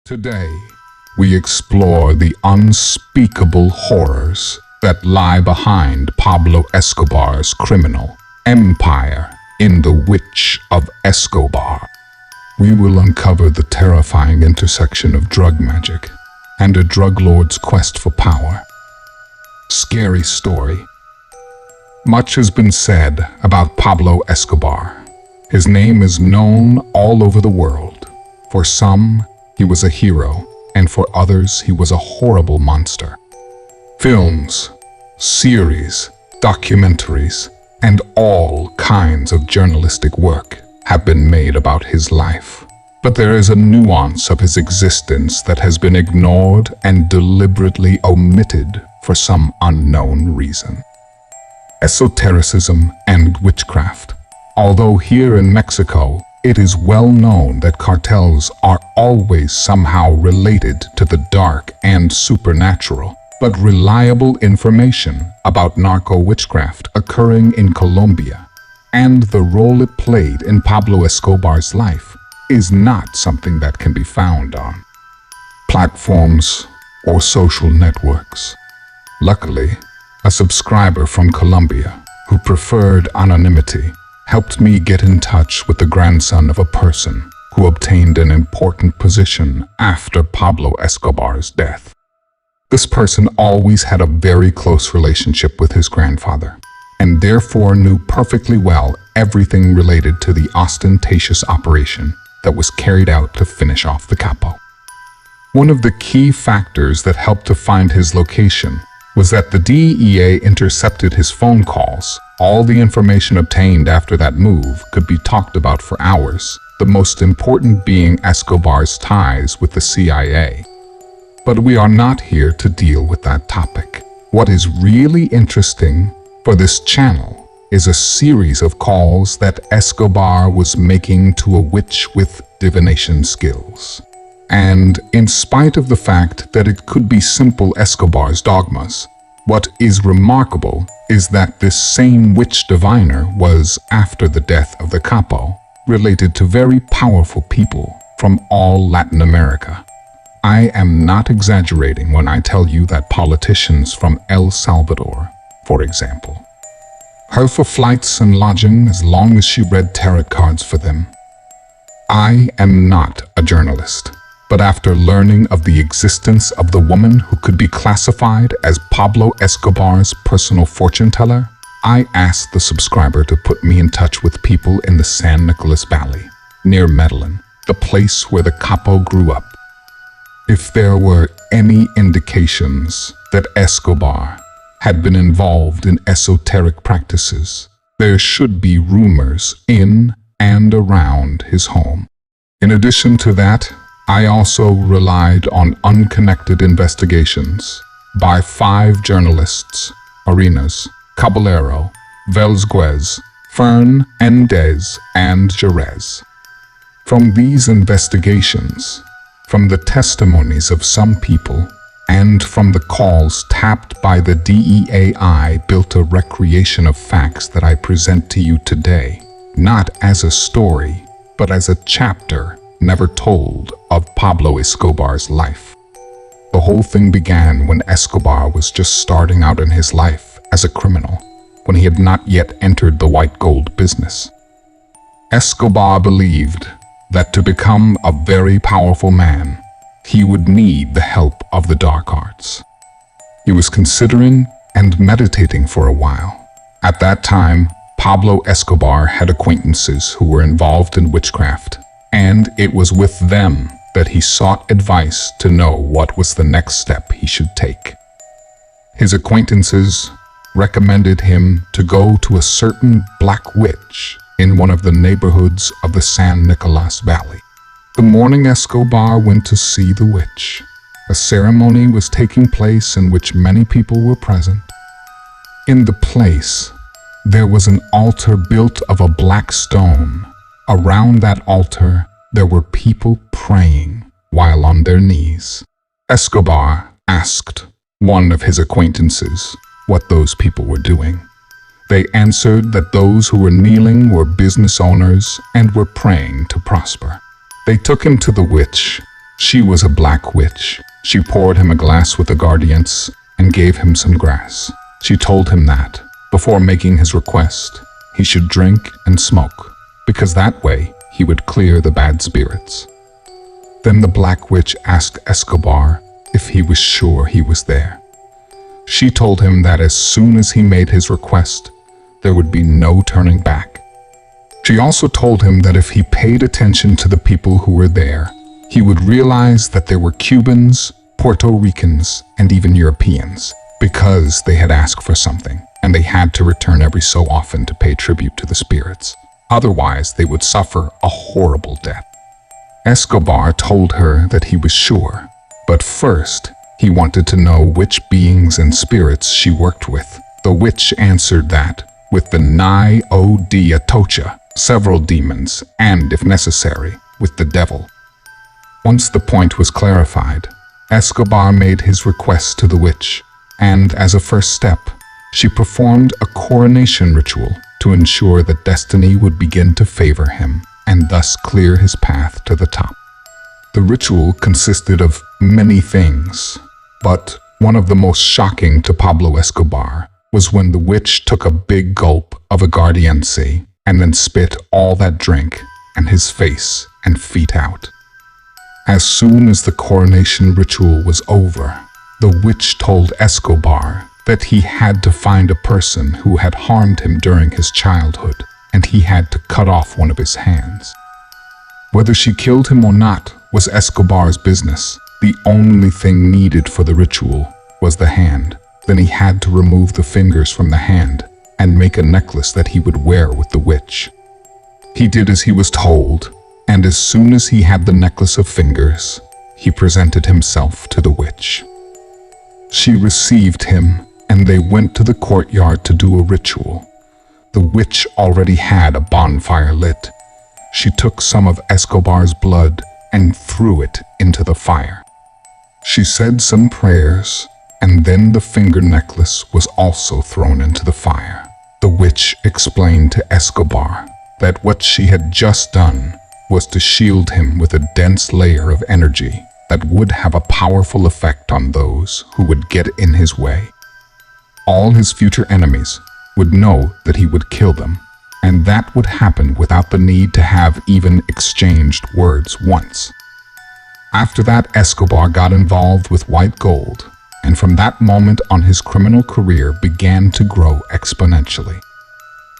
Today, we explore the unspeakable horrors that lie behind Pablo Escobar's criminal empire in the Witch of Escobar. We will uncover the terrifying intersection of drug magic and a drug lord's quest for power. Scary story. Much has been said about Pablo Escobar. His name is known all over the world. For some, he was a hero, and for others, he was a horrible monster. Films, series, documentaries, and all kinds of journalistic work have been made about his life. But there is a nuance of his existence that has been ignored and deliberately omitted for some unknown reason. Esotericism and witchcraft. Although here in Mexico, it is well known that cartels are always somehow related to the dark and supernatural, but reliable information about narco-witchcraft occurring in Colombia and the role it played in Pablo Escobar's life is not something that can be found on platforms or social networks. Luckily, a subscriber from Colombia who preferred anonymity helped me get in touch with the grandson of a person who obtained an important position after Pablo Escobar's death. This person always had a very close relationship with his grandfather, and therefore knew perfectly well everything related to the ostentatious operation that was carried out to finish off the capo. One of the key factors that helped to find his location was that the DEA intercepted his phone calls. All the information obtained after that move could be talked about for hours, the most important being Escobar's ties with the CIA. But we are not here to deal with that topic. What is really interesting for this channel is a series of calls that Escobar was making to a witch with divination skills. And in spite of the fact that it could be simple Escobar's dogmas, what is remarkable is that this same witch diviner was, after the death of the capo, related to very powerful people from all Latin America. I am not exaggerating when I tell you that politicians from El Salvador, for example, her for flights and lodging as long as she read tarot cards for them. I am not a journalist, but after learning of the existence of the woman who could be classified as Pablo Escobar's personal fortune teller, I asked the subscriber to put me in touch with people in the San Nicolas Valley, near Medellin, the place where the capo grew up. If there were any indications that Escobar had been involved in esoteric practices, there should be rumors in and around his home. In addition to that, I also relied on unconnected investigations by 5 journalists: Arenas, Caballero, Velzquez, Fernandez, and Jerez. From these investigations, from the testimonies of some people, and from the calls tapped by the DEA, I built a recreation of facts that I present to you today, not as a story, but as a chapter never told of Pablo Escobar's life. The whole thing began when Escobar was just starting out in his life as a criminal, when he had not yet entered the white gold business. Escobar believed that to become a very powerful man, he would need the help of the dark arts. He was considering and meditating for a while. At that time, Pablo Escobar had acquaintances who were involved in witchcraft, and it was with them that he sought advice to know what was the next step he should take. His acquaintances recommended him to go to a certain black witch in one of the neighborhoods of the San Nicolas Valley. The morning Escobar went to see the witch, a ceremony was taking place in which many people were present. In the place, there was an altar built of a black stone. Around that altar, there were people praying while on their knees. Escobar asked one of his acquaintances what those people were doing. They answered that those who were kneeling were business owners and were praying to prosper. They took him to the witch, She was a black witch. She poured him a glass with aguardience and gave him some grass. She told him that, before making his request, he should drink and smoke, because that way he would clear the bad spirits. Then the black witch asked Escobar if he was sure he was there. She told him that as soon as he made his request, there would be no turning back. She also told him that if he paid attention to the people who were there, he would realize that there were Cubans, Puerto Ricans, and even Europeans, because they had asked for something, and they had to return every so often to pay tribute to the spirits. Otherwise, they would suffer a horrible death. Escobar told her that he was sure, but first, he wanted to know which beings and spirits she worked with. The witch answered that, with the Nai O Di Atocha, several demons, and, if necessary, with the devil. Once the point was clarified, Escobar made his request to the witch, and as a first step, she performed a coronation ritual to ensure that destiny would begin to favor him and thus clear his path to the top. The ritual consisted of many things, but one of the most shocking to Pablo Escobar was when the witch took a big gulp of aguardiente and then spit all that drink and his face and feet out. As soon as the coronation ritual was over, the witch told Escobar that he had to find a person who had harmed him during his childhood, and he had to cut off one of his hands. Whether she killed him or not was Escobar's business. The only thing needed for the ritual was the hand. Then he had to remove the fingers from the hand and make a necklace that he would wear with the witch. He did as he was told, and as soon as he had the necklace of fingers, he presented himself to the witch. She received him, and they went to the courtyard to do a ritual. The witch already had a bonfire lit. She took some of Escobar's blood and threw it into the fire. She said some prayers, and then the finger necklace was also thrown into the fire. The witch explained to Escobar that what she had just done was to shield him with a dense layer of energy that would have a powerful effect on those who would get in his way. All his future enemies would know that he would kill them, and that would happen without the need to have even exchanged words once. After that, Escobar got involved with white gold, and from that moment on his criminal career began to grow exponentially.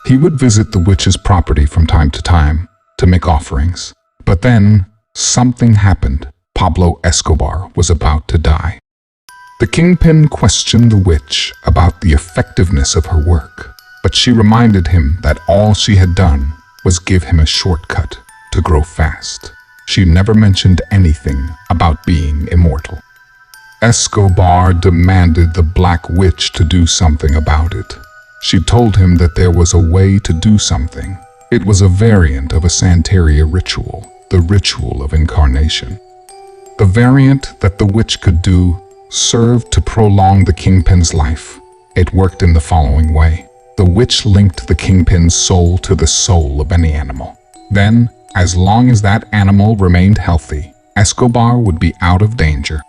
He would visit the witch's property from time to time to make offerings, but then something happened. Pablo Escobar was about to die. The kingpin questioned the witch about the effectiveness of her work, but she reminded him that all she had done was give him a shortcut to grow fast. She never mentioned anything about being immortal. Escobar demanded the Black Witch to do something about it. She told him that there was a way to do something. It was a variant of a Santeria ritual, the ritual of incarnation. The variant that the witch could do served to prolong the kingpin's life. It worked in the following way. The witch linked the kingpin's soul to the soul of any animal. Then, as long as that animal remained healthy, Escobar would be out of danger.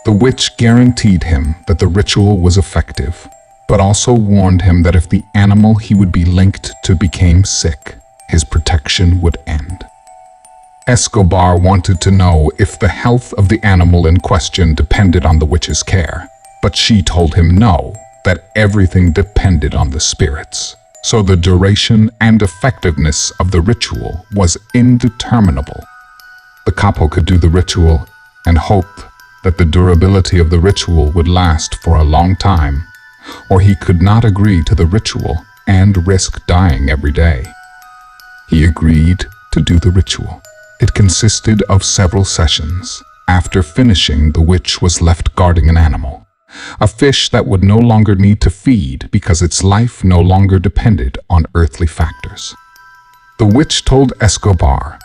The witch guaranteed him that the ritual was effective, but also warned him that if the animal he would be linked to became sick, his protection would end. Escobar wanted to know if the health of the animal in question depended on the witch's care, but she told him no, that everything depended on the spirits. So the duration and effectiveness of the ritual was indeterminable. The capo could do the ritual and hope that the durability of the ritual would last for a long time, or he could not agree to the ritual and risk dying every day. He agreed to do the ritual. It consisted of several sessions. After finishing, the witch was left guarding an animal, a fish that would no longer need to feed because its life no longer depended on earthly factors. The witch told Escobar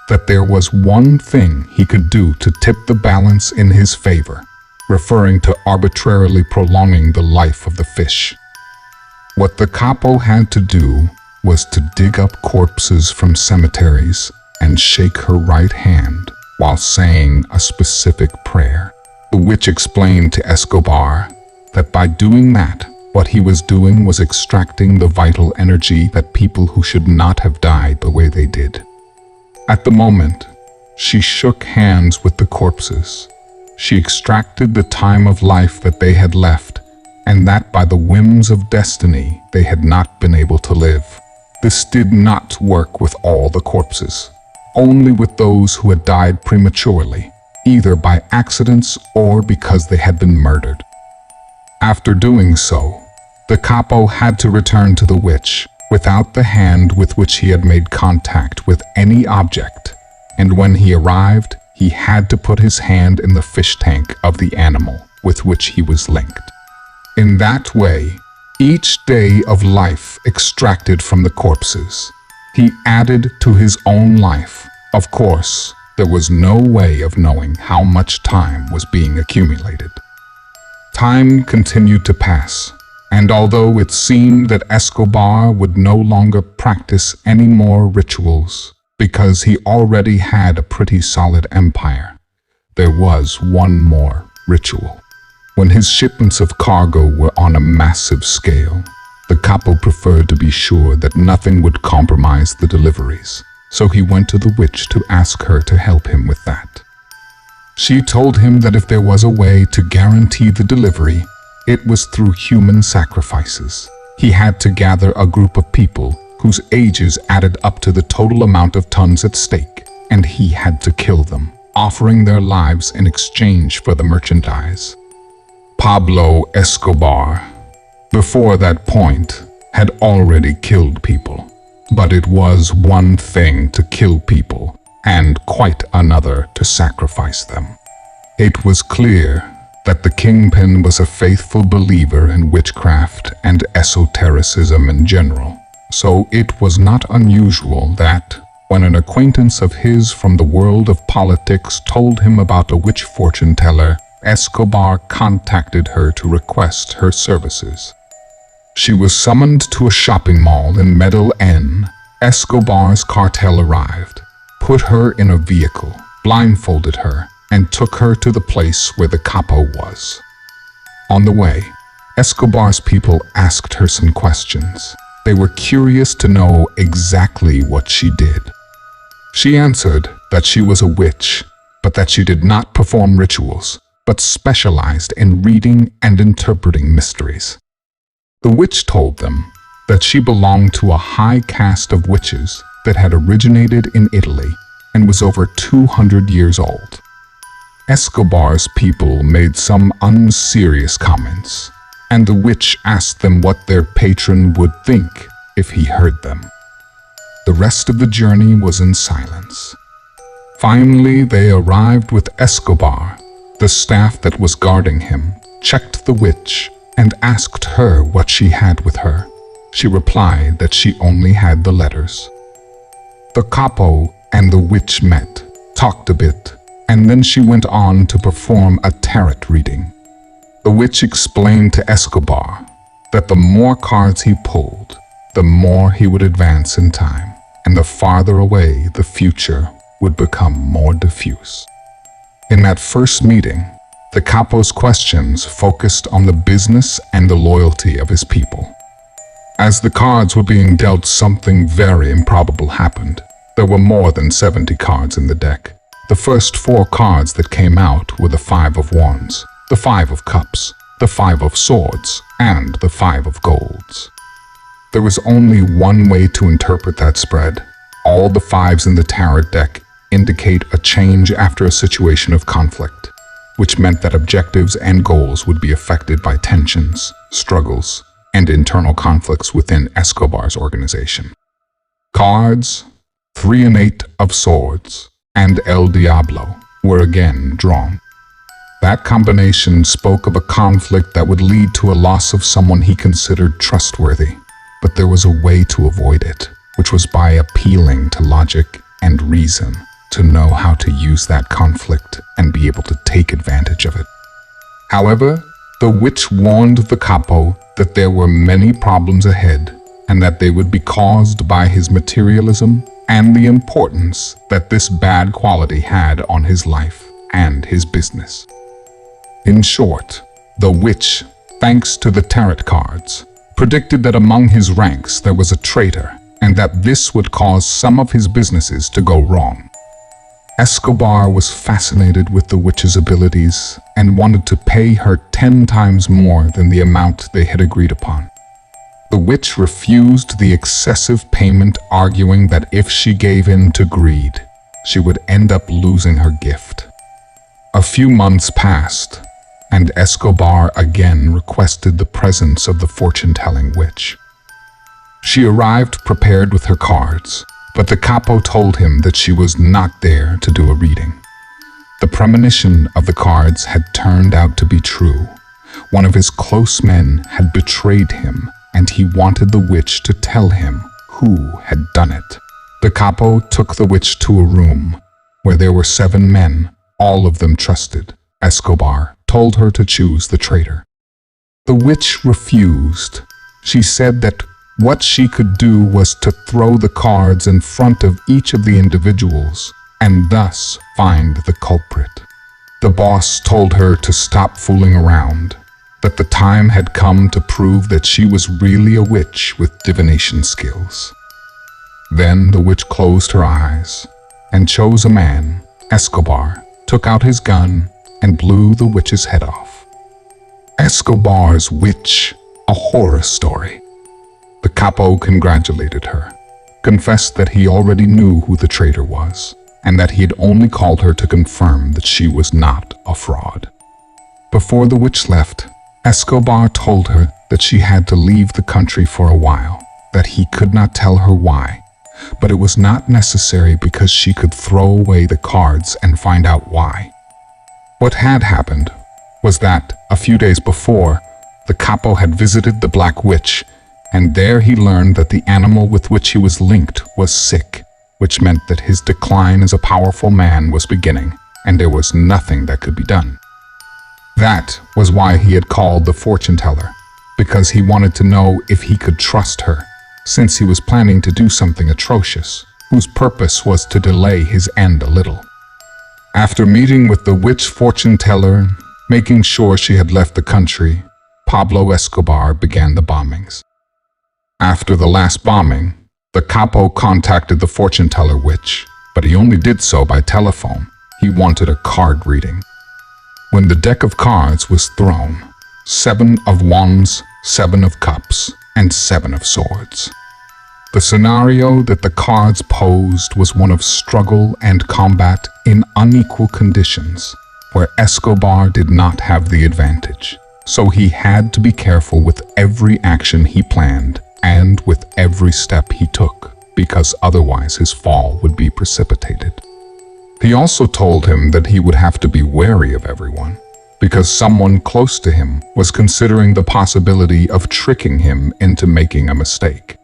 that there was one thing he could do to tip the balance in his favor, referring to arbitrarily prolonging the life of the fish. What the capo had to do was to dig up corpses from cemeteries and shake her right hand while saying a specific prayer. The witch explained to Escobar that by doing that, what he was doing was extracting the vital energy that people who should not have died the way they did. At the moment, she shook hands with the corpses. She extracted the time of life that they had left, and that by the whims of destiny they had not been able to live. This did not work with all the corpses, only with those who had died prematurely, either by accidents or because they had been murdered. After doing so, the capo had to return to the witch without the hand with which he had made contact with any object, and when he arrived, he had to put his hand in the fish tank of the animal with which he was linked. In that way, each day of life extracted from the corpses, he added to his own life. Of course, there was no way of knowing how much time was being accumulated. Time continued to pass, and although it seemed that Escobar would no longer practice any more rituals because he already had a pretty solid empire, there was one more ritual. When his shipments of cargo were on a massive scale, the capo preferred to be sure that nothing would compromise the deliveries, so he went to the witch to ask her to help him with that. She told him that if there was a way to guarantee the delivery, it was through human sacrifices. He had to gather a group of people whose ages added up to the total amount of tons at stake, and he had to kill them, offering their lives in exchange for the merchandise. Pablo Escobar, before that point, had already killed people. But it was one thing to kill people, and quite another to sacrifice them. It was clear that the kingpin was a faithful believer in witchcraft and esotericism in general, so it was not unusual that, when an acquaintance of his from the world of politics told him about a witch fortune teller, Escobar contacted her to request her services. She was summoned to a shopping mall in Medellin. Escobar's cartel arrived, put her in a vehicle, blindfolded her, and took her to the place where the capo was. On the way, Escobar's people asked her some questions. They were curious to know exactly what she did. She answered that she was a witch, but that she did not perform rituals, but specialized in reading and interpreting mysteries. The witch told them that she belonged to a high caste of witches that had originated in Italy and was over 200 years old. Escobar's people made some unserious comments, and the witch asked them what their patron would think if he heard them. The rest of the journey was in silence. Finally, they arrived with Escobar. The staff that was guarding him checked the witch and asked her what she had with her. She replied that she only had the letters. The capo and the witch met, talked a bit, and then she went on to perform a tarot reading. The witch explained to Escobar that the more cards he pulled, the more he would advance in time, and the farther away the future would become more diffuse. In that first meeting, the capo's questions focused on the business and the loyalty of his people. As the cards were being dealt, something very improbable happened. There were more than 70 cards in the deck. The first 4 cards that came out were the 5 of Wands, the 5 of Cups, the 5 of Swords, and the 5 of Golds. There was only one way to interpret that spread. All the 5s in the tarot deck indicate a change after a situation of conflict, which meant that objectives and goals would be affected by tensions, struggles, and internal conflicts within Escobar's organization. Cards 3 and 8 of Swords and El Diablo were again drawn. That combination spoke of a conflict that would lead to a loss of someone he considered trustworthy, but there was a way to avoid it, which was by appealing to logic and reason to know how to use that conflict and be able to take advantage of it. However, the witch warned the capo that there were many problems ahead and that they would be caused by his materialism and the importance that this bad quality had on his life and his business. In short, the witch, thanks to the tarot cards, predicted that among his ranks there was a traitor and that this would cause some of his businesses to go wrong. Escobar was fascinated with the witch's abilities and wanted to pay her 10 times more than the amount they had agreed upon. The witch refused the excessive payment, arguing that if she gave in to greed, she would end up losing her gift. A few months passed, and Escobar again requested the presence of the fortune-telling witch. She arrived prepared with her cards, but the capo told him that she was not there to do a reading. The premonition of the cards had turned out to be true. One of his close men had betrayed him, and he wanted the witch to tell him who had done it. The capo took the witch to a room where there were 7 men, all of them trusted. Escobar told her to choose the traitor. The witch refused. She said that what she could do was to throw the cards in front of each of the individuals and thus find the culprit. The boss told her to stop fooling around, that the time had come to prove that she was really a witch with divination skills. Then the witch closed her eyes and chose a man. Escobar took out his gun and blew the witch's head off. Escobar's witch, a horror story. The capo congratulated her, confessed that he already knew who the traitor was, and that he had only called her to confirm that she was not a fraud. Before the witch left, Escobar told her that she had to leave the country for a while, that he could not tell her why, but it was not necessary because she could throw away the cards and find out why. What had happened was that, a few days before, the capo had visited the Black Witch, and there he learned that the animal with which he was linked was sick, which meant that his decline as a powerful man was beginning, and there was nothing that could be done. That was why he had called the fortune teller, because he wanted to know if he could trust her, since he was planning to do something atrocious, whose purpose was to delay his end a little. After meeting with the witch fortune teller, making sure she had left the country, Pablo Escobar began the bombings. After the last bombing, the capo contacted the fortune teller witch, but he only did so by telephone. He wanted a card reading. When the deck of cards was thrown, 7 of wands, 7 of cups, and 7 of swords. The scenario that the cards posed was one of struggle and combat in unequal conditions, where Escobar did not have the advantage. So he had to be careful with every action he planned and with every step he took, because otherwise his fall would be precipitated. He also told him that he would have to be wary of everyone, because someone close to him was considering the possibility of tricking him into making a mistake.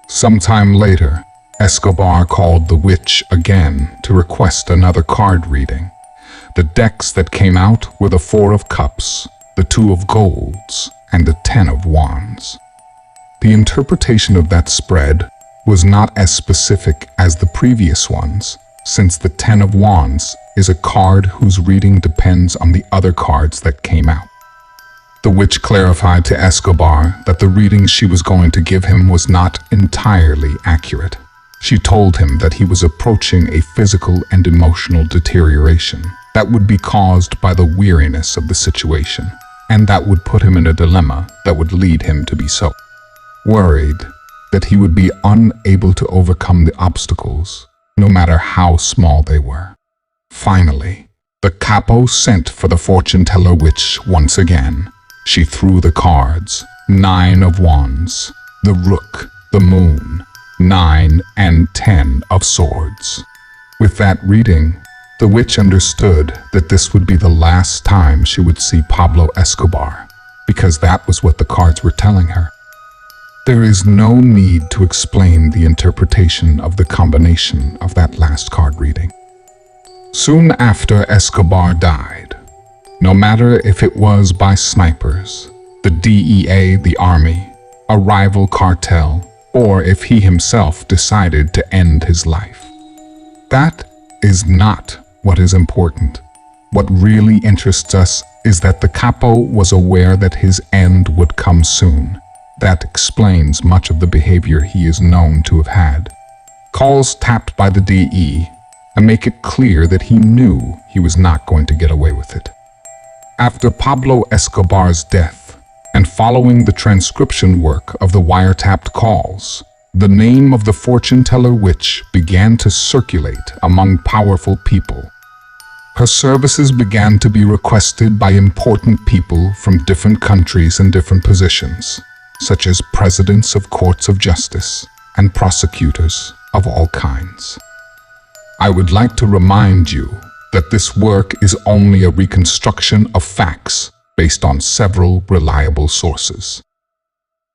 Sometime later, Escobar called the witch again to request another card reading. The decks that came out were the 4 of cups, the 2 of golds, and the 10 of wands. The interpretation of that spread was not as specific as the previous ones, since the 10 of wands is a card whose reading depends on the other cards that came out. The witch clarified to Escobar that the reading she was going to give him was not entirely accurate. She told him that he was approaching a physical and emotional deterioration that would be caused by the weariness of the situation, and that would put him in a dilemma that would lead him to be so worried that he would be unable to overcome the obstacles, no matter how small they were. Finally, the capo sent for the fortune teller witch once again. She threw the cards, 9 of wands, the rook, the moon, 9 and 10 of swords. With that reading, the witch understood that this would be the last time she would see Pablo Escobar, because that was what the cards were telling her. There is no need to explain the interpretation of the combination of that last card reading. Soon after Escobar died, no matter if it was by snipers, the DEA, the army, a rival cartel, or if he himself decided to end his life. That is not what is important. What really interests us is that the capo was aware that his end would come soon. That explains much of the behavior he is known to have had. Calls tapped by the DE and make it clear that he knew he was not going to get away with it. After Pablo Escobar's death, and following the transcription work of the wiretapped calls, the name of the fortune-teller witch began to circulate among powerful people. Her services began to be requested by important people from different countries and different positions, such as presidents of courts of justice and prosecutors of all kinds. I would like to remind you that this work is only a reconstruction of facts based on several reliable sources.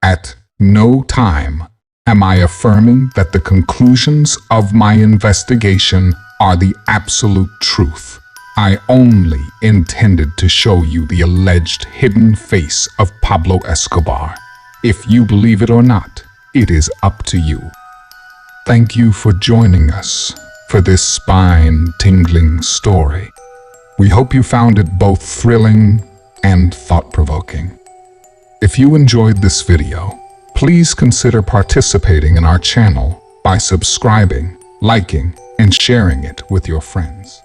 At no time am I affirming that the conclusions of my investigation are the absolute truth. I only intended to show you the alleged hidden face of Pablo Escobar. If you believe it or not, it is up to you. Thank you for joining us for this spine-tingling story. We hope you found it both thrilling and thought-provoking. If you enjoyed this video, please consider participating in our channel by subscribing, liking, and sharing it with your friends.